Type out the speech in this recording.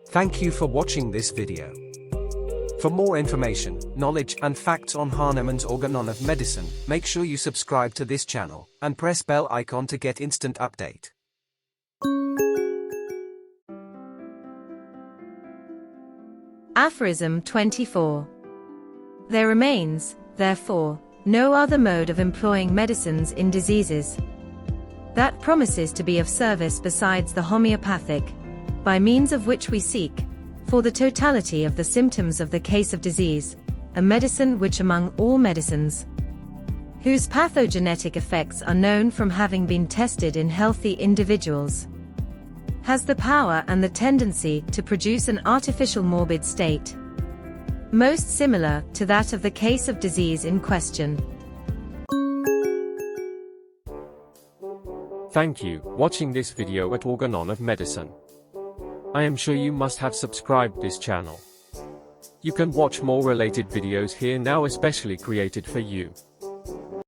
Thank you for watching this video. For more information, knowledge and facts on Hahnemann's Organon of Medicine, make sure you subscribe to this channel and press bell icon to get instant update. Aphorism 24. There remains, therefore, no other mode of employing medicines in diseases that promises to be of service besides the homeopathic, by means of which we seek, for the totality of the symptoms of the case of disease, a medicine which among all medicines, whose pathogenetic effects are known from having been tested in healthy individuals, has the power and the tendency to produce an artificial morbid state, most similar to that of the case of disease in question. Thank you for watching this video at Organon of Medicine. I am sure you must have subscribed this channel. You can watch more related videos here now, especially created for you.